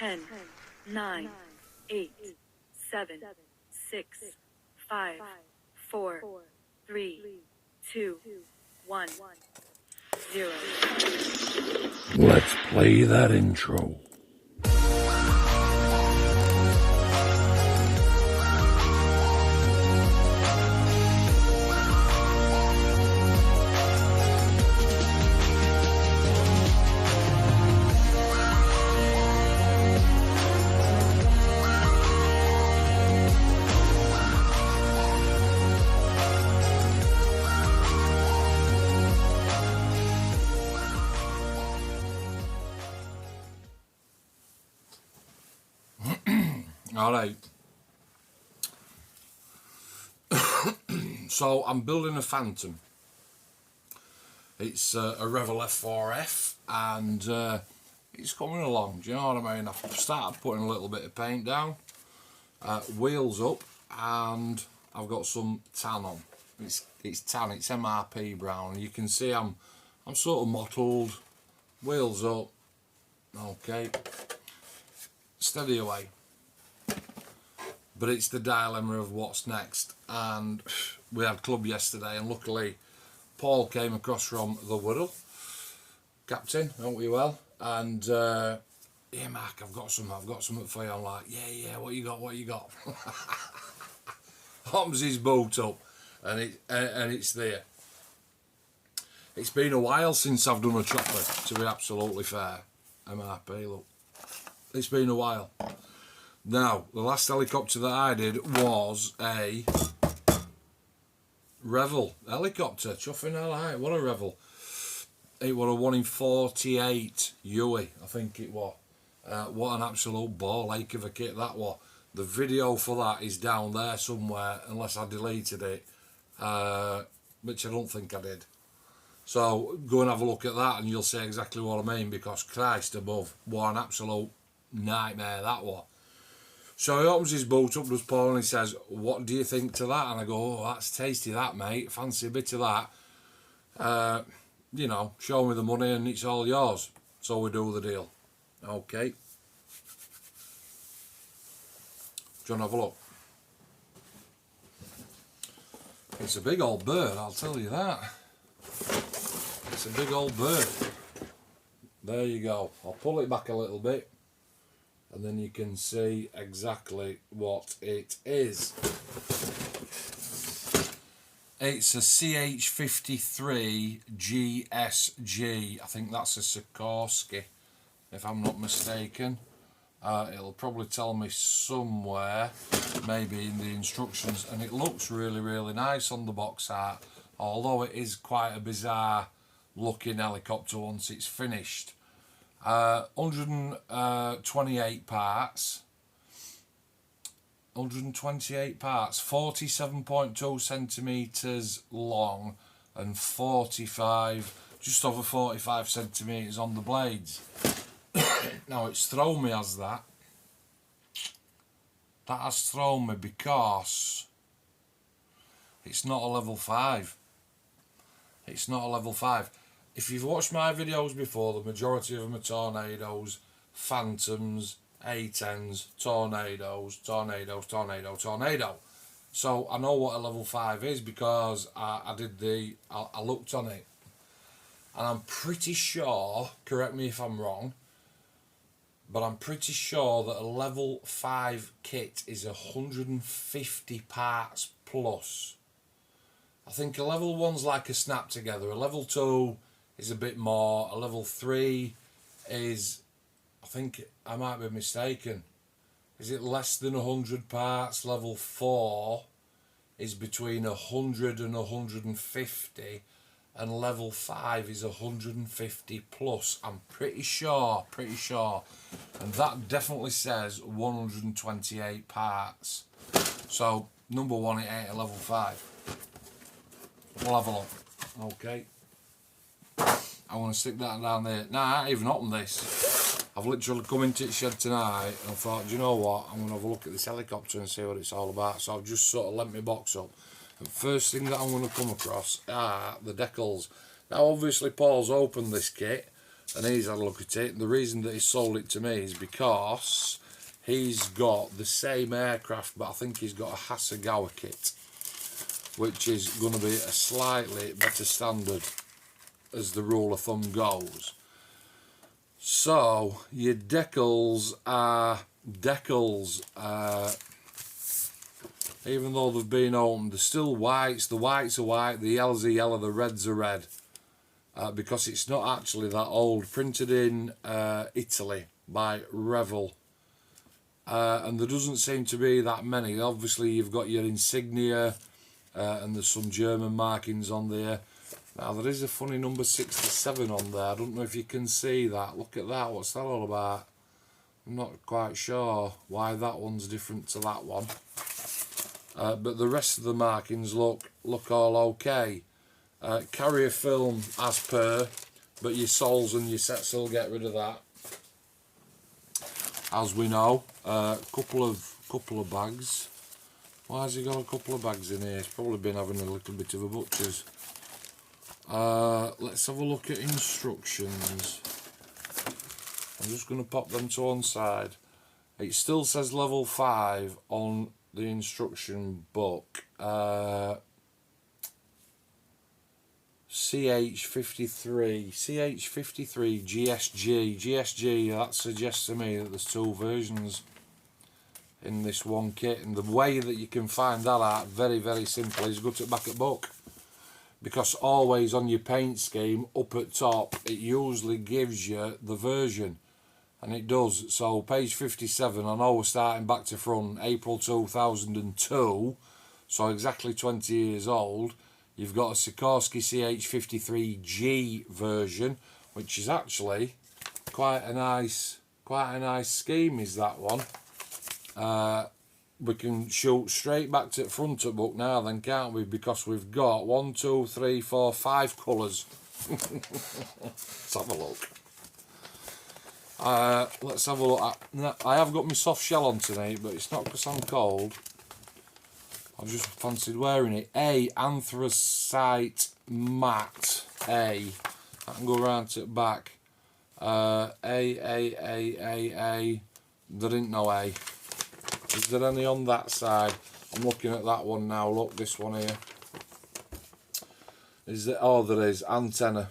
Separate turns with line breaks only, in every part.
10, 9, 8, 7, 6, 5, 4, 3, 2, 1, 0.
Let's play that intro. Alright, so I'm building a Phantom. It's a Revell F4F and it's coming along, do you know what I mean? I've started putting a little bit of paint down, wheels up, and I've got some tan on. It's tan, it's MRP brown. You can see I'm sort of mottled, wheels up, okay, steady away. But it's the dilemma of what's next, and we had club yesterday, and luckily Paul came across from the Whittle. Captain, hope you well? And yeah, Mark, I've got something for you. I'm like, yeah, what you got? Opens his boot up, and it's there. It's been a while since I've done a chopper, to be absolutely fair. MRP, look, it's been a while. Now, the last helicopter that I did was a Revell helicopter. Chuffing hell, right, what a Revell. It was a 1 in 48 Huey, I think it was. What an absolute ball ache of a kit that was. The video for that is down there somewhere, unless I deleted it, which I don't think I did. So, go and have a look at that and you'll see exactly what I mean, because Christ above, what an absolute nightmare that was. So he opens his boot up, does Paul, and he says, what do you think to that? And I go, oh, that's tasty that, mate. Fancy a bit of that. You know, show me the money and it's all yours. So we do the deal. Okay. Do you want to have a look? It's a big old bird, I'll tell you that. It's a big old bird. There you go. I'll pull it back a little bit, and then you can see exactly what it is. It's a CH-53 GS. I think that's a Sikorsky, if I'm not mistaken. It'll probably tell me somewhere, maybe in the instructions, and it looks really, really nice on the box art, although it is quite a bizarre looking helicopter once it's finished. 128 parts, 47.2 centimetres long, and 45, just over 45 centimetres on the blades. Now it's thrown me as that. That has thrown me because it's not a level 5. It's not a level 5. If you've watched my videos before, the majority of them are Tornadoes, Phantoms, A10s, Tornadoes, Tornado. So I know what a level 5 is because I looked on it. And I'm pretty sure, correct me if I'm wrong, but I'm pretty sure that a level 5 kit is 150 parts plus. I think a level 1's like a snap together, a level 2 is a bit more, a level 3 is, I think I might be mistaken, is it less than 100 parts? Level 4 is between 100 and 150, and level 5 is 150 plus. I'm pretty sure, and that definitely says 128 parts. So number one, it ain't a level 5. We'll have a look. Okay, I want to stick that down there. Nah, I ain't even opened this. I've literally come into the shed tonight and I thought, do you know what, I'm going to have a look at this helicopter and see what it's all about. So I've just sort of lent my box up, and first thing that I'm going to come across are the decals. Now obviously Paul's opened this kit, and he's had a look at it. And the reason that he sold it to me is because he's got the same aircraft, but I think he's got a Hasegawa kit, which is going to be a slightly better standard as the rule of thumb goes. So your decals are even though they've been opened, they're still whites. The whites are white, the yellows are yellow, the reds are red, because it's not actually that old. Printed in Italy by Revell, and there doesn't seem to be that many. Obviously you've got your insignia, and there's some German markings on there. Now there is a funny number 67 on there. I don't know if you can see that. Look at that. What's that all about? I'm not quite sure why that one's different to that one. But the rest of the markings look all okay. Carrier film as per, but your soles and your sets will get rid of that, as we know. Couple of bags. Why has he got a couple of bags in here? He's probably been having a little bit of a butcher's. Let's have a look at instructions. I'm just going to pop them to one side. It still says level 5 on the instruction book. CH-53 GSG. That suggests to me that there's 2 versions in this one kit, and the way that you can find that out very, very simple is go to back at book, because always on your paint scheme up at top it usually gives you the version, and it does. So page 57, I know we're starting back to front, April 2002, so exactly 20 years old. You've got a Sikorsky CH-53G version, which is actually quite a nice scheme, is that one. We can shoot straight back to the front of book now then, can't we? Because we've got 1, 2, 3, 4, 5 colours. Let's have a look. Let's have a look. I have got my soft shell on tonight, but it's not because I'm cold. I just fancied wearing it. A, anthracite matte. A. I can go round to the back. A. There ain't no A. Is there any on that side? I'm looking at that one now. Look, this one here. Is there? Oh, there is. Antenna.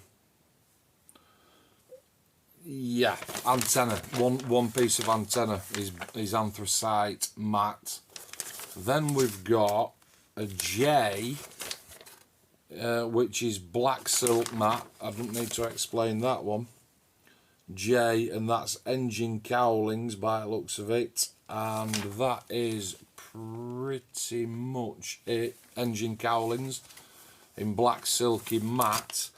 Yeah, antenna. One piece of antenna is anthracite matte. Then we've got a J, which is black silk matte. I don't need to explain that one. J, and that's engine cowlings by the looks of it, and that is pretty much it. Engine cowlings in black silky matte.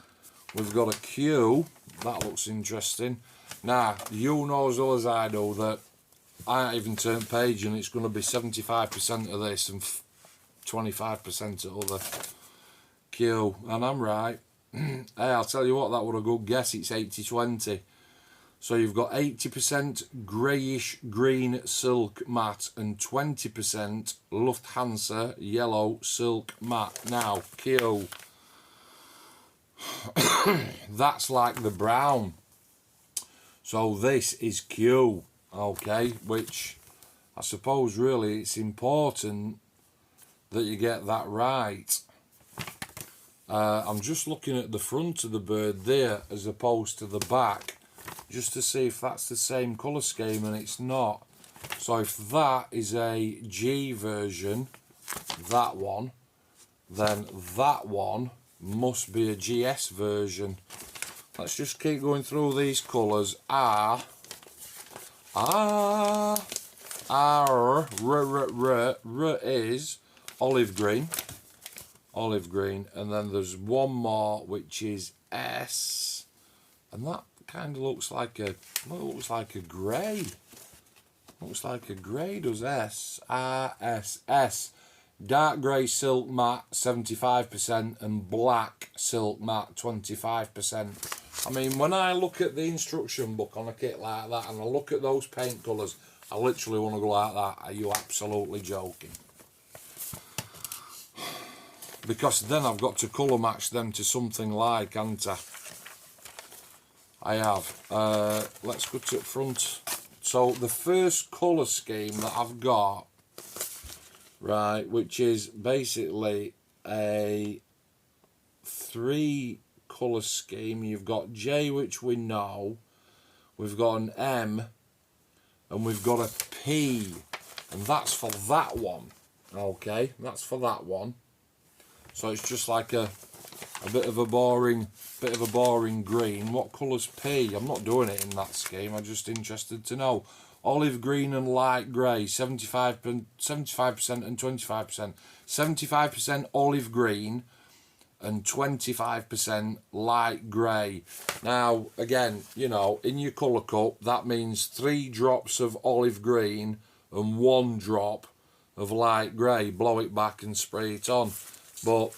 We've got a Q. That looks interesting. Now, you know as well as I do that I ain't even turned page, and it's going to be 75% of this and 25% of other Q. And I'm right. Hey, I'll tell you what, that was a good guess. It's 80-20. So you've got 80% greyish green silk matte and 20% Lufthansa yellow silk matte. Now, Q. That's like the brown. So this is Q. Okay, which I suppose really it's important that you get that right. I'm just looking at the front of the bird there as opposed to the back, just to see if that's the same colour scheme, and it's not. So if that is a G version, that one, then that one must be a GS version. Let's just keep going through these colours. R is olive green, and then there's one more which is S, and that kind of looks like a grey. Looks like a grey, does S. S. Dark grey silk matte 75% and black silk matte 25%. I mean, when I look at the instruction book on a kit like that and I look at those paint colours, I literally want to go like that. Are you absolutely joking? Because then I've got to colour match them to something like, haven't I? I have. Let's go to the front. So the first colour scheme that I've got, right, which is basically a 3 colour scheme. You've got J, which we know. We've got an M, and we've got a P, and that's for that one. Okay, that's for that one. So it's just like a bit of a boring green. What colour's P? I'm not doing it in that scheme. I'm just interested to know. Olive green and light grey, 75% and 25%. 75% olive green and 25% light grey. Now, again, you know, in your colour cup, that means 3 drops of olive green and 1 drop of light grey. Blow it back and spray it on. But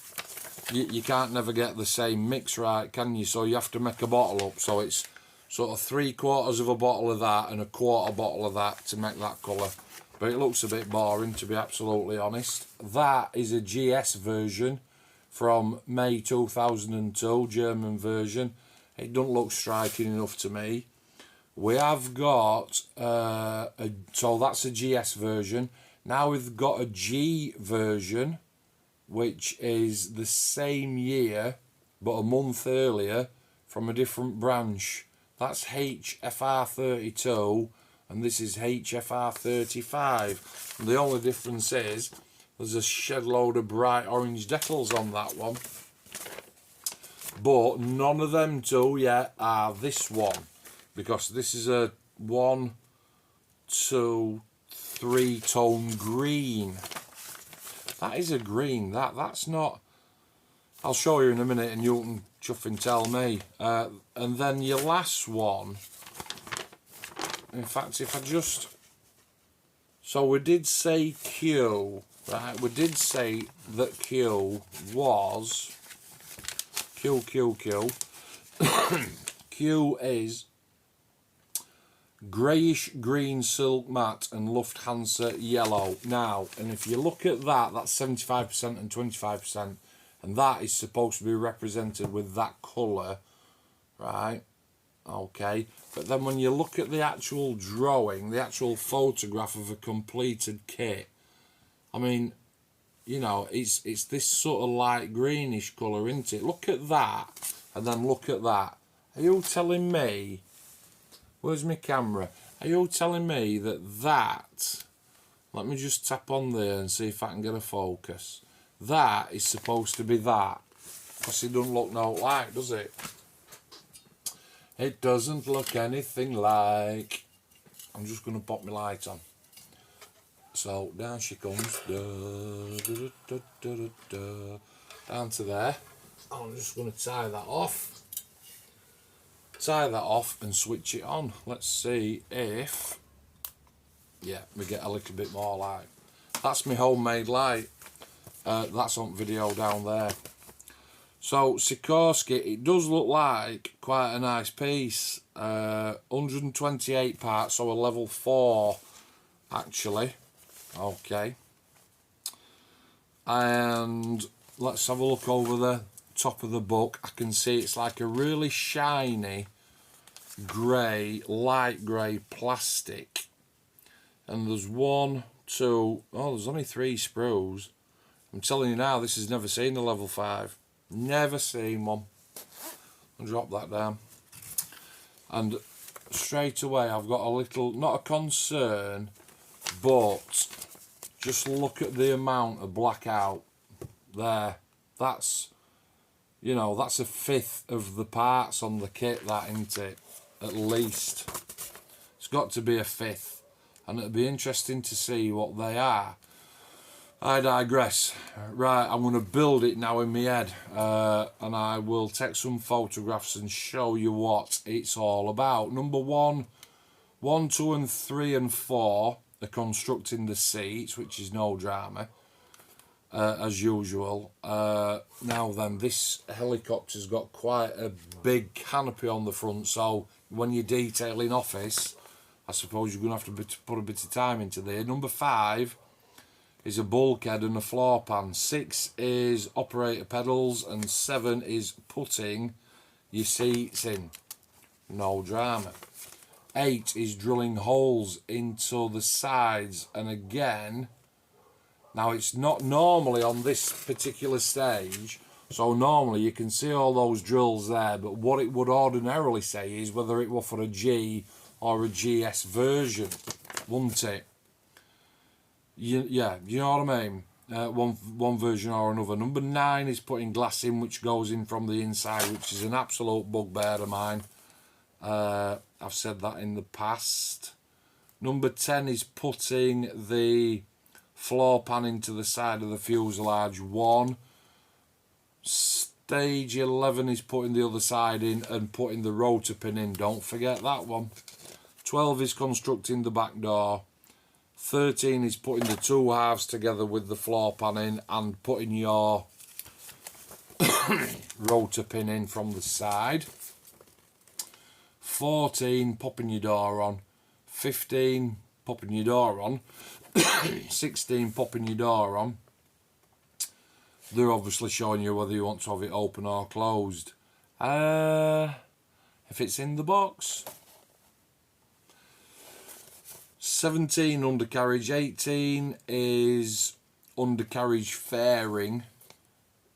you can't never get the same mix right, can you? So you have to make a bottle up. So it's sort of 3/4 of a bottle of that and a 1/4 bottle of that to make that colour. But it looks a bit boring, to be absolutely honest. That is a GS version from May 2002, German version. It doesn't look striking enough to me. We have got, so that's a GS version. Now we've got a G version, which is the same year, but a month earlier, from a different branch. That's HFR32, and this is HFR35. And the only difference is, there's a shed load of bright orange decals on that one. But none of them two yet are this one, because this is a 1, 2, 3 tone green. That is a green. That's not. I'll show you in a minute, and you can chuff and tell me. And then your last one. In fact, if I just. So we did say Q. Right, we did say that Q was Q. Q is greyish green silk matte and Lufthansa yellow. Now, and if you look at that, that's 75% and 25%, and that is supposed to be represented with that colour, right? Okay, but then when you look at the actual drawing, the actual photograph of a completed kit, I mean, you know, it's this sort of light greenish colour, isn't it? Look at that, and then look at that. Are you telling me, where's my camera? Are you telling me that, let me just tap on there and see if I can get a focus. That is supposed to be that. Because it doesn't look no like, does it? It doesn't look anything like. I'm just going to pop my light on. So down she comes, down to there. I'm just going to tie that off and switch it on. Let's see if, yeah, we get a little bit more light. That's my homemade light. That's on video down there. So Sikorsky, it does look like quite a nice piece. 128 parts, so a level 4 actually. Okay, and let's have a look over the top of the book. I can see it's like a really shiny grey, light grey plastic, and there's 1, 2, oh, there's only 3 sprues. I'm telling you now, this has never seen a level 5, never seen one. I'll drop that down, and straight away I've got a little, not a concern, but just look at the amount of blackout there. That's, you know, that's 1/5 of the parts on the kit, that, isn't it? At least. It's got to be 1/5. And it'll be interesting to see what they are. I digress. Right, I'm going to build it now in my head. And I will take some photographs and show you what it's all about. Number 1, 2 and 3 and 4 are constructing the seats, which is no drama, as usual. Now then, this helicopter's got quite a big canopy on the front, so when you're detailing office, I suppose you're going to have to put a bit of time into there. Number 5 is a bulkhead and a floor pan. 6 is operator pedals, and 7 is putting your seats in. no drama. 8 is drilling holes into the sides, and again, now it's not normally on this particular stage, so normally you can see all those drills there, but what it would ordinarily say is whether it were for a G or a GS version, wouldn't it? Yeah, you know what I mean? One version or another. Number 9 is putting glass in, which goes in from the inside, which is an absolute bugbear of mine. I've said that in the past. Number 10 is putting the floor pan into the side of the fuselage 1. Stage 11 is putting the other side in and putting the rotor pin in. Don't forget that one. 12 is constructing the back door. 13 is putting the 2 halves together with the floor pan in and putting your rotor pin in from the side. 14, popping your door on. 15, popping your door on. 16, popping your door on. They're obviously showing you whether you want to have it open or closed. If it's in the box. 17, undercarriage. 18 is undercarriage fairing,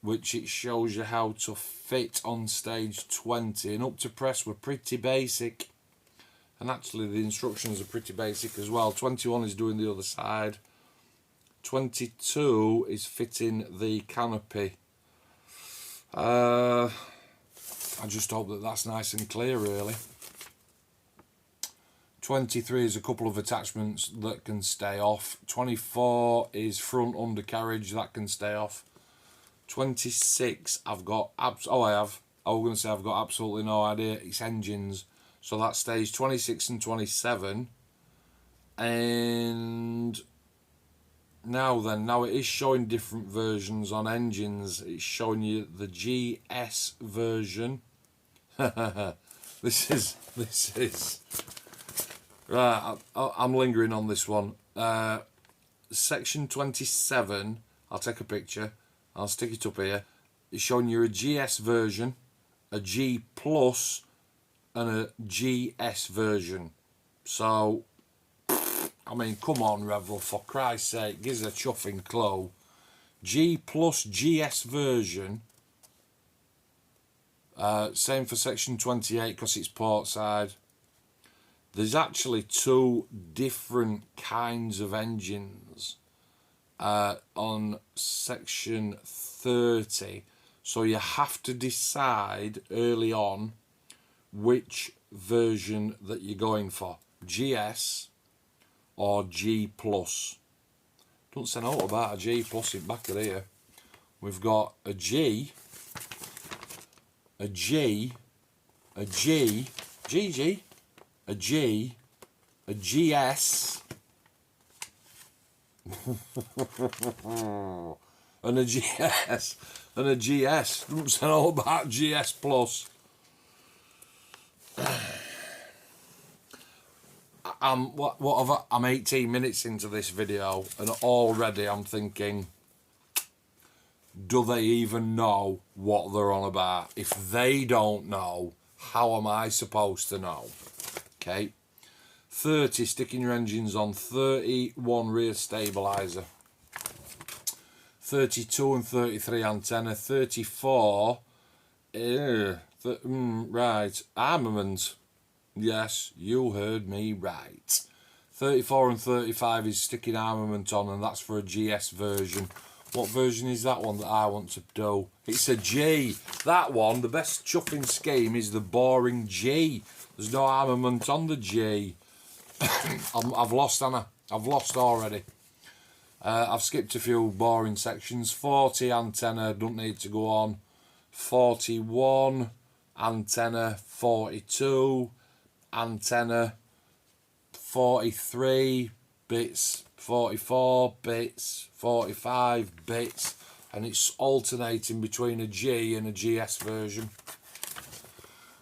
which it shows you how to fit on stage 20. And up to press were pretty basic. And actually the instructions are pretty basic as well. 21 is doing the other side. 22 is fitting the canopy. I just hope that that's nice and clear, really. 23 is a couple of attachments that can stay off. 24 is front undercarriage, that can stay off. 26 I've got I was going to say I've got absolutely no idea. It's engines, so that stays 26 and 27. And now it is showing different versions on engines. It's showing you the GS version. This is right. I'm lingering on this one. Section 27. I'll take a picture. I'll stick it up here. It's showing you a GS version, a G Plus, and a GS version. So, I mean, come on, Revell, for Christ's sake, give us a chuffing clue. G Plus GS version. Same for section 28 because it's port side. There's actually 2 different kinds of engines on section 30, so you have to decide early on which version that you're going for, GS or G Plus. Don't say no about a G Plus in back of here. We've got a G, a G, a G, GG, a G, a GS, and a GS, and a GS. Don't say all about GS Plus. I'm 18 minutes into this video and already I'm thinking, do they even know what they're on about? If they don't know, how am I supposed to know? Okay. 30, sticking your engines on. 31, rear stabilizer. 32 and 33, antenna. 34, right, armament. Yes, you heard me right. 34 and 35 is sticking armament on, and that's for a GS version. What version is that one that I want to do? It's a G. That one, the best chuffing scheme is the boring G. There's no armament on the G. I've lost, Anna. I've lost already. I've skipped a few boring sections. 40, antenna, don't need to go on. 41, antenna. 42, antenna. 43 bits. 44 bits. 45 bits. And it's alternating between a G and a GS version.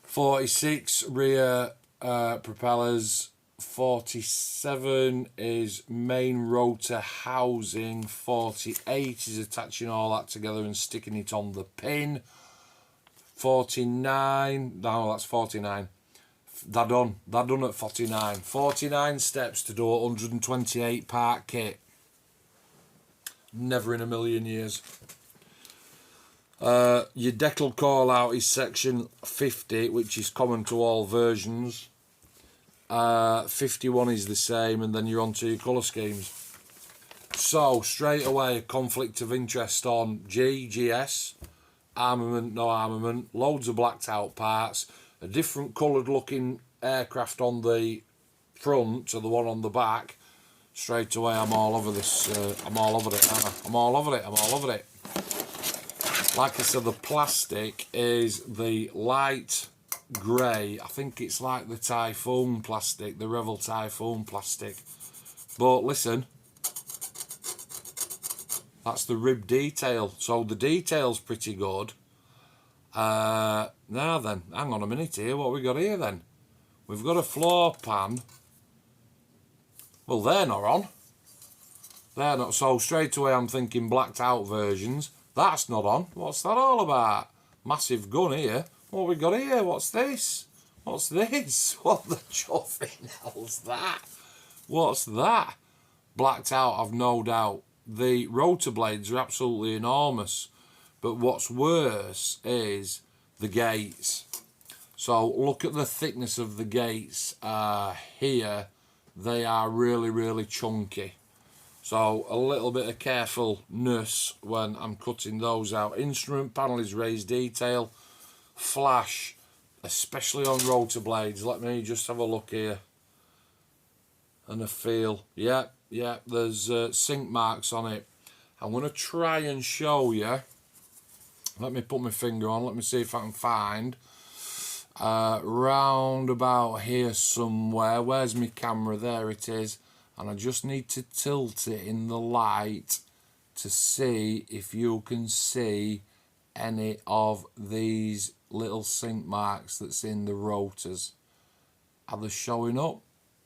46, rear propellers. 47 is main rotor housing. 48 is attaching all that together and sticking it on the pin. 49, no, that's 49. They're done at 49. 49 steps to do a 128 part kit. Never in a million years. Your decal call out is section 50, which is common to all versions. 51 is the same, and then you're on to your colour schemes. So straight away, conflict of interest on GS, armament, no armament, loads of blacked out parts, a different coloured looking aircraft on the front to the one on the back. Straight away, I'm all over this. I'm all over it. I'm all over it. I'm all over it. Like I said, the plastic is the light grey. I think it's like the Typhoon plastic, the Revell Typhoon plastic. But listen, that's the rib detail. So the detail's pretty good. Now then, hang on a minute here. What we got here then? We've got a floor pan. Well, they're not on. They're not. So straight away I'm thinking blacked out versions. That's not on. What's that all about? Massive gun here. What we got here? What's this? What's this? What the chuffing hell's that? What's that? Blacked out, I've no doubt. The rotor blades are absolutely enormous. But what's worse is the gates. So look at the thickness of the gates here. They are really, really chunky. So a little bit of carefulness when I'm cutting those out. Instrument panel is raised detail. Flash, especially on rotor blades. Let me just have a look here. And a feel. Yeah, there's sink marks on it. I'm going to try and show you. Let me put my finger on. Let me see if I can find. Round about here somewhere. Where's my camera? There it is. And I just need to tilt it in the light to see if you can see any of these little sink marks that's in the rotors. Are they showing up?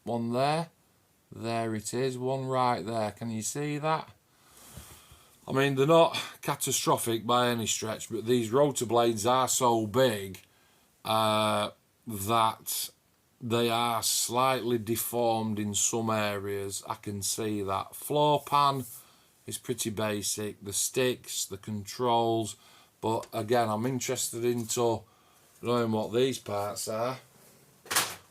One there. There it is. One right there. Can you see that? I mean, they're not catastrophic by any stretch, but these rotor blades are so big that they are slightly deformed in some areas. I can see that. Floor pan is pretty basic. The sticks, the controls. But again, I'm interested into knowing what these parts are.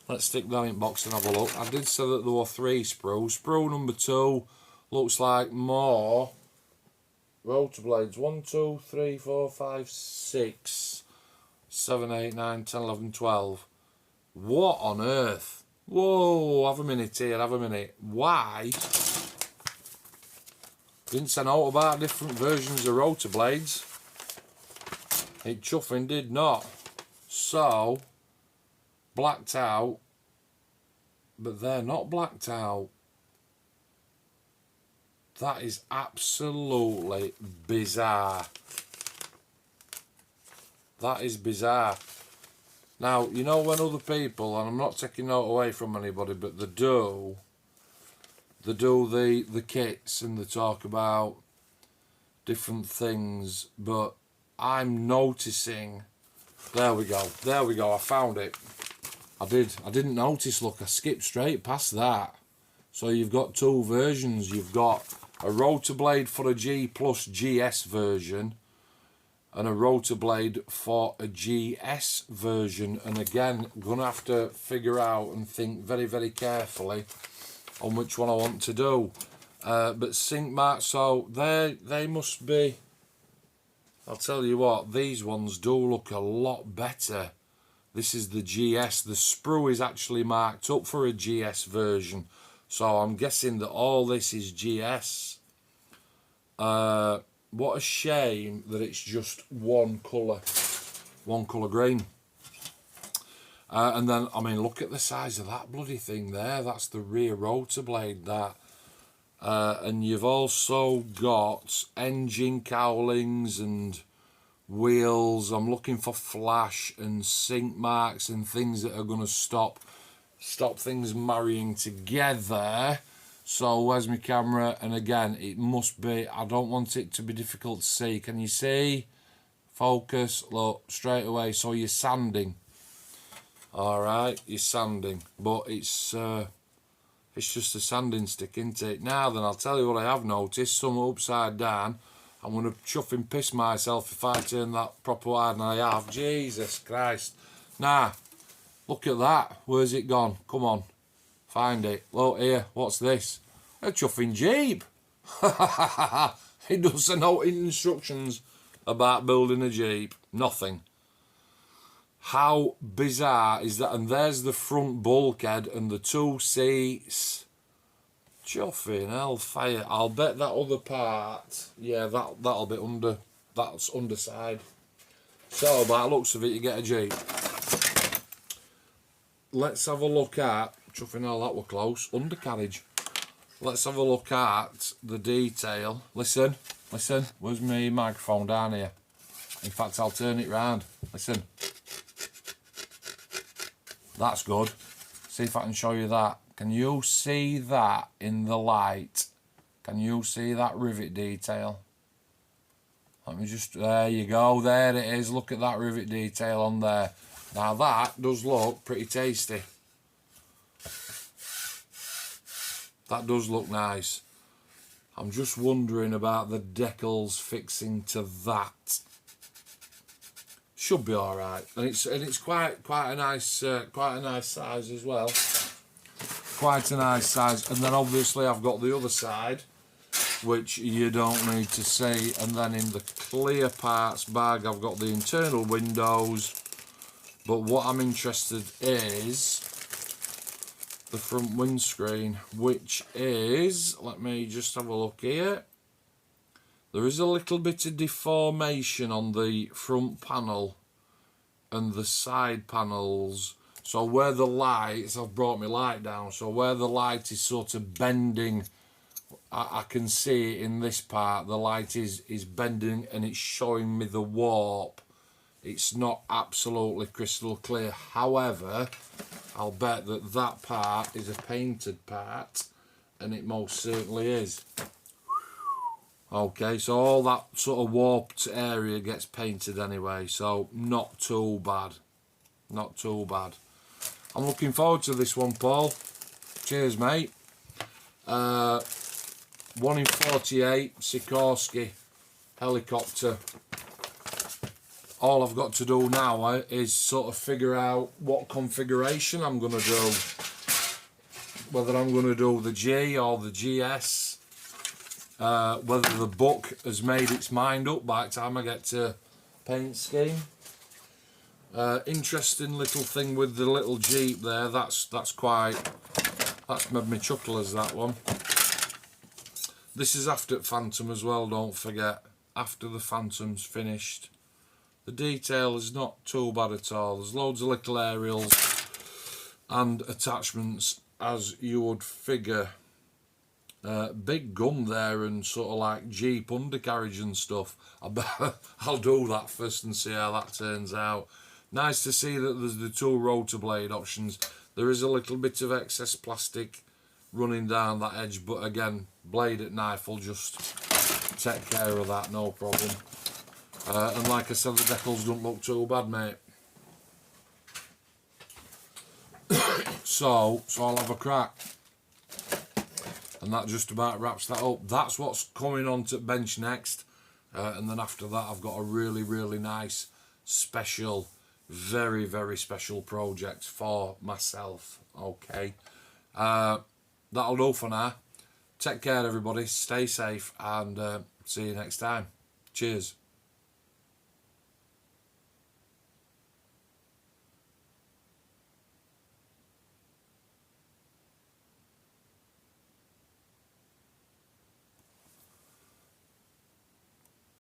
Let's stick that in box and have a look. I did say that there were 3 sprues. Sprue number 2 looks like more rotor blades. 1, 2, 3, 4, 5, 6, 7, 8, 9, 10, 11, 12. What on earth? Whoa, have a minute here, have a minute. Why? Didn't say out about different versions of rotor blades. It chuffing did not. So, blacked out, but they're not blacked out. That is absolutely bizarre. That is bizarre. Now, you know when other people, and I'm not taking note away from anybody, but they do the kits and they talk about different things, but I'm noticing, there we go, I found it. I didn't notice, look, I skipped straight past that. So you've got 2 versions. You've got a rotor blade for a G plus GS version and a rotor blade for a GS version. And again, I'm going to have to figure out and think very, very carefully on which one I want to do. But sink marks, so they must be, I'll tell you what, these ones do look a lot better. This is the GS. The sprue is actually marked up for a GS version. So I'm guessing that all this is GS. What a shame that it's just one colour green. And then, I mean, look at the size of that bloody thing there. That's the rear rotor blade, that. And you've also got engine cowlings and wheels. I'm looking for flash and sink marks and things that are going to stop things marrying together. So where's my camera? And again, it must be, I don't want it to be difficult to see. Can you see? Focus, look, straight away. So you're sanding. Alright, you're sanding, but it's just a sanding stick, isn't it? Now then, I'll tell you what I have noticed, some upside down. I'm going to chuff and piss myself if I turn that proper wide, and I have. Jesus Christ. Nah, look at that. Where's it gone? Come on, find it. Look here, what's this? A chuffing Jeep. It doesn't know instructions about building a Jeep. Nothing. How bizarre is that? And there's the front bulkhead and the 2 seats. Chuffing hellfire. I'll bet that other part, yeah, that'll be under, that's underside. So by the looks of it, you get a Jeep. Let's have a look at, chuffing hell, that were close, undercarriage. Let's have a look at the detail. Listen, listen, where's my microphone? Down here. In fact, I'll turn it round. Listen. That's good. See if I can show you that. Can you see that in the light? Can you see that rivet detail? Let me just, there you go, there it is. Look at that rivet detail on there. Now that does look pretty tasty. That does look nice. I'm just wondering about the decals fixing to that. Should be all right, and it's quite a nice size as well. Quite a nice size, and then obviously I've got the other side, which you don't need to see, and then in the clear parts bag I've got the internal windows. But what I'm interested is the front windscreen, which is, let me just have a look here. There is a little bit of deformation on the front panel and the side panels. So where the lights, I've brought my light down, so where the light is sort of bending, I can see in this part, the light is bending and it's showing me the warp. It's not absolutely crystal clear. However, I'll bet that that part is a painted part, and it most certainly is. Okay, so all that sort of warped area gets painted anyway, so not too bad. Not too bad. I'm looking forward to this one, Paul. Cheers, mate. 1 in 48 Sikorsky helicopter. All I've got to do now is sort of figure out what configuration I'm going to do. Whether I'm going to do the G or the GS. Whether the book has made its mind up by the time I get to paint scheme. Interesting little thing with the little Jeep there. That's made me chuckle as that one. This is after Phantom as well, don't forget. After the Phantom's finished. The detail is not too bad at all. There's loads of little aerials and attachments, as you would figure. Big gun there and sort of like Jeep undercarriage and stuff. I'll do that first and see how that turns out. Nice to see that there's the 2 rotor blade options. There is a little bit of excess plastic running down that edge, but again, blade at knife will just take care of that, no problem. And like I said, the decals don't look too bad, mate. So I'll have a crack. And that just about wraps that up. That's what's coming on to bench next. And then after that, I've got a really, really nice, special, very, very special project for myself. Okay. That'll do for now. Take care, everybody. Stay safe, and see you next time. Cheers.